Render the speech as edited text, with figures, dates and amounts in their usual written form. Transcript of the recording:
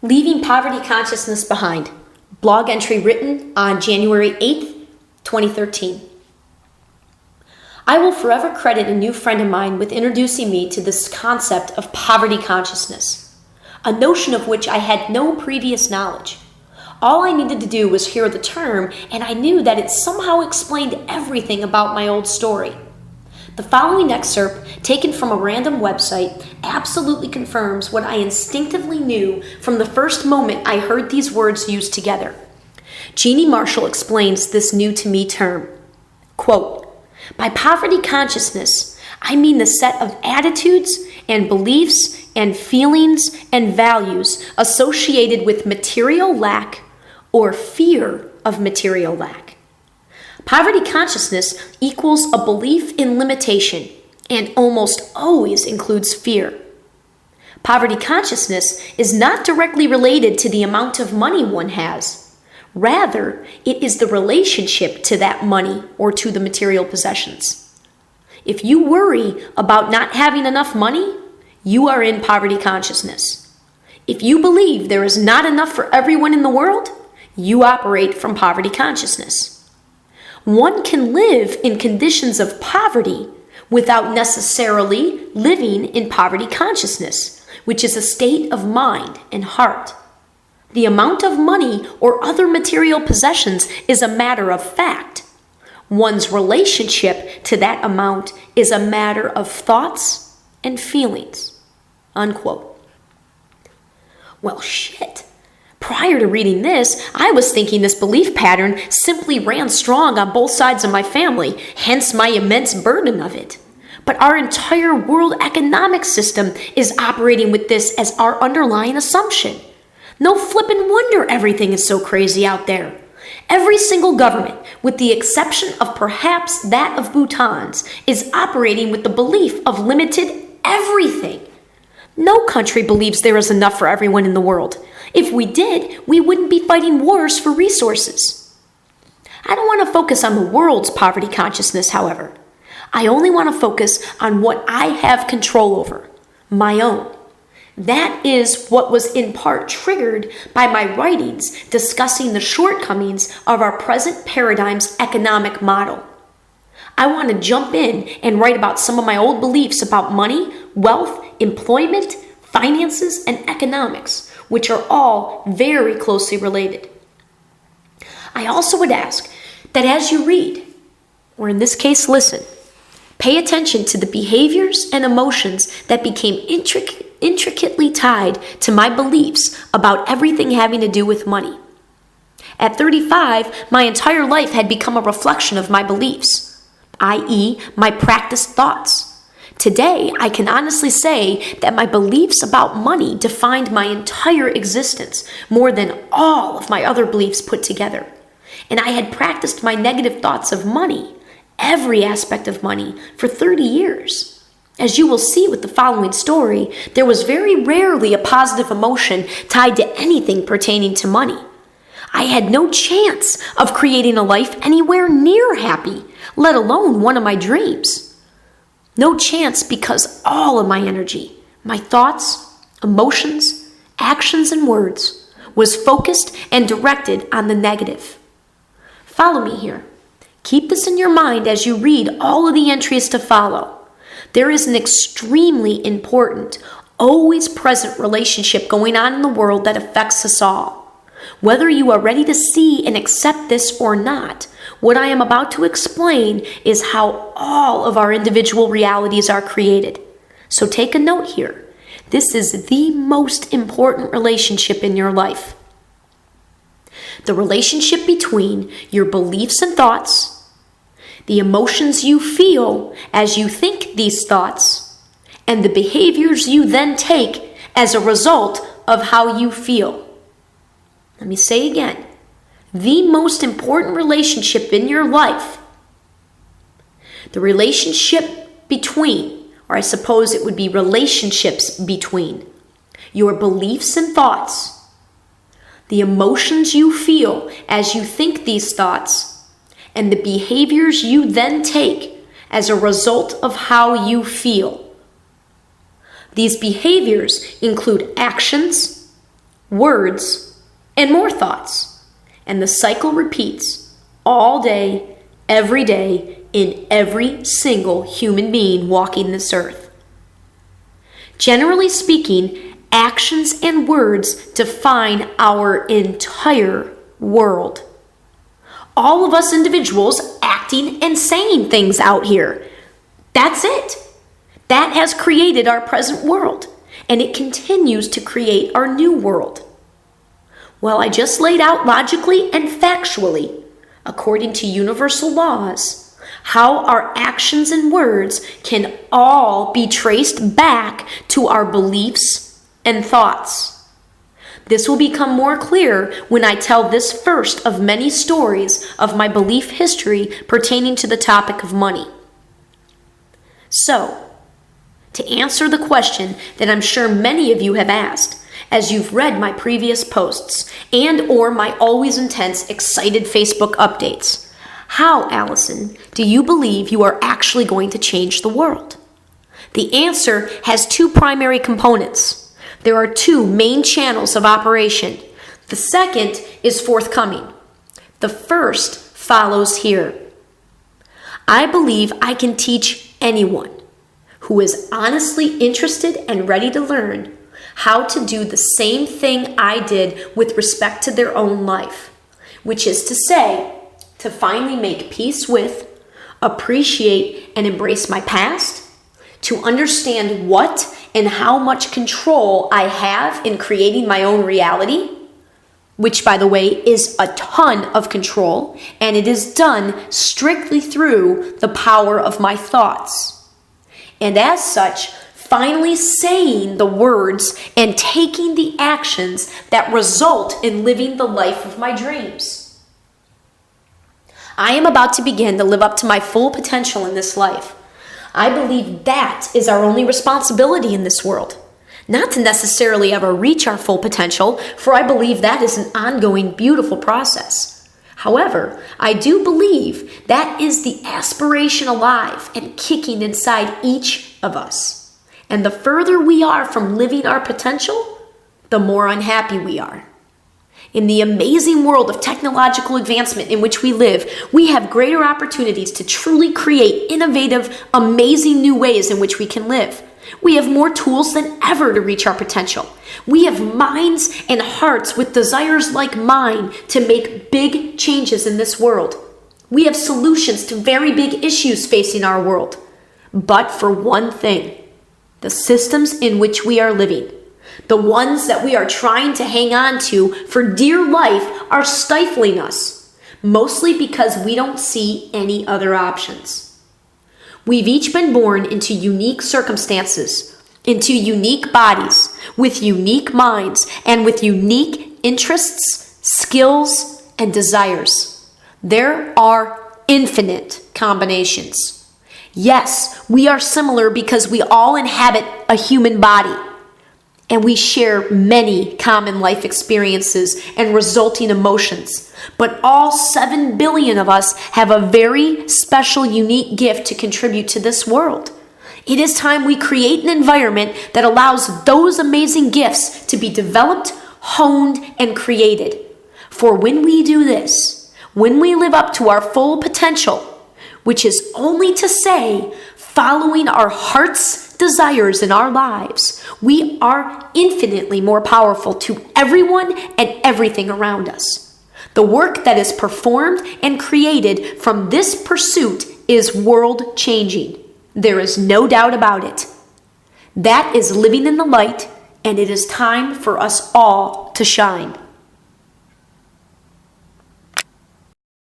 Leaving Poverty Consciousness Behind. Blog entry written on January 8th, 2013. I will forever credit a new friend of mine with introducing me to this concept of poverty consciousness, a notion of which I had no previous knowledge. All I needed to do was hear the term, and I knew that it somehow explained everything about my old story. The following excerpt, taken from a random website, absolutely confirms what I instinctively knew from the first moment I heard these words used together. Jeannie Marshall explains this new-to-me term. Quote, "By poverty consciousness, I mean the set of attitudes and beliefs and feelings and values associated with material lack or fear of material lack. Poverty consciousness equals a belief in limitation and almost always includes fear. Poverty consciousness is not directly related to the amount of money one has. Rather, it is the relationship to that money or to the material possessions. If you worry about not having enough money, you are in poverty consciousness. If you believe there is not enough for everyone in the world, you operate from poverty consciousness. One can live in conditions of poverty without necessarily living in poverty consciousness, which is a state of mind and heart. The amount of money or other material possessions is a matter of fact. One's relationship to that amount is a matter of thoughts and feelings." Unquote. Well, shit. Prior to reading this, I was thinking this belief pattern simply ran strong on both sides of my family, hence my immense burden of it. But our entire world economic system is operating with this as our underlying assumption. No flippin' wonder everything is so crazy out there. Every single government, with the exception of perhaps that of Bhutan's, is operating with the belief of limited everything. No country believes there is enough for everyone in the world. If we did, we wouldn't be fighting wars for resources. I don't want to focus on the world's poverty consciousness, however. I only want to focus on what I have control over, my own. That is what was in part triggered by my writings discussing the shortcomings of our present paradigm's economic model. I want to jump in and write about some of my old beliefs about money, wealth, employment, finances, and economics, which are all very closely related. I also would ask that as you read, or in this case listen, pay attention to the behaviors and emotions that became intricately tied to my beliefs about everything having to do with money. At 35, my entire life had become a reflection of my beliefs, i.e., my practiced thoughts. Today, I can honestly say that my beliefs about money defined my entire existence more than all of my other beliefs put together. And I had practiced my negative thoughts of money, every aspect of money, for 30 years. As you will see with the following story, there was very rarely a positive emotion tied to anything pertaining to money. I had no chance of creating a life anywhere near happy, let alone one of my dreams. No chance because all of my energy, my thoughts, emotions, actions, and words was focused and directed on the negative. Follow me here. Keep this in your mind as you read all of the entries to follow. There is an extremely important, always present relationship going on in the world that affects us all. Whether you are ready to see and accept this or not, what I am about to explain is how all of our individual realities are created. So take a note here. This is the most important relationship in your life. The relationship between your beliefs and thoughts, the emotions you feel as you think these thoughts, and the behaviors you then take as a result of how you feel. Let me say again, the most important relationship in your life, the relationship between, or I suppose it would be relationships between, your beliefs and thoughts, the emotions you feel as you think these thoughts, and the behaviors you then take as a result of how you feel. These behaviors include actions, words, and more thoughts. And the cycle repeats all day, every day, in every single human being walking this earth. Generally speaking, actions and words define our entire world. All of us individuals acting and saying things out here. That's it. That has created our present world, and it continues to create our new world. Well, I just laid out logically and factually, according to universal laws, how our actions and words can all be traced back to our beliefs and thoughts. This will become more clear when I tell this first of many stories of my belief history pertaining to the topic of money. So, to answer the question that I'm sure many of you have asked, as you've read my previous posts and or my always intense, excited Facebook updates, how, Alyson, do you believe you are actually going to change the world? The answer has two primary components. There are two main channels of operation. The second is forthcoming. The first follows here. I believe I can teach anyone who is honestly interested and ready to learn how to do the same thing I did with respect to their own life, which is to say, to finally make peace with, appreciate, and embrace my past, to understand what and how much control I have in creating my own reality, which, by the way, is a ton of control, and it is done strictly through the power of my thoughts. And as such, finally saying the words and taking the actions that result in living the life of my dreams. I am about to begin to live up to my full potential in this life. I believe that is our only responsibility in this world. Not to necessarily ever reach our full potential, for I believe that is an ongoing, beautiful process. However, I do believe that is the aspiration alive and kicking inside each of us. And the further we are from living our potential, the more unhappy we are. In the amazing world of technological advancement in which we live, we have greater opportunities to truly create innovative, amazing new ways in which we can live. We have more tools than ever to reach our potential. We have minds and hearts with desires like mine to make big changes in this world. We have solutions to very big issues facing our world. But for one thing, the systems in which we are living, the ones that we are trying to hang on to for dear life, are stifling us, mostly because we don't see any other options. We've each been born into unique circumstances, into unique bodies, with unique minds, and with unique interests, skills, and desires. There are infinite combinations. Yes, we are similar because we all inhabit a human body. And we share many common life experiences and resulting emotions. But all 7 billion of us have a very special, unique gift to contribute to this world. It is time we create an environment that allows those amazing gifts to be developed, honed, and created. For when we do this, when we live up to our full potential, which is only to say, following our heart's desires in our lives, we are infinitely more powerful to everyone and everything around us. The work that is performed and created from this pursuit is world-changing. There is no doubt about it. That is living in the light, and it is time for us all to shine.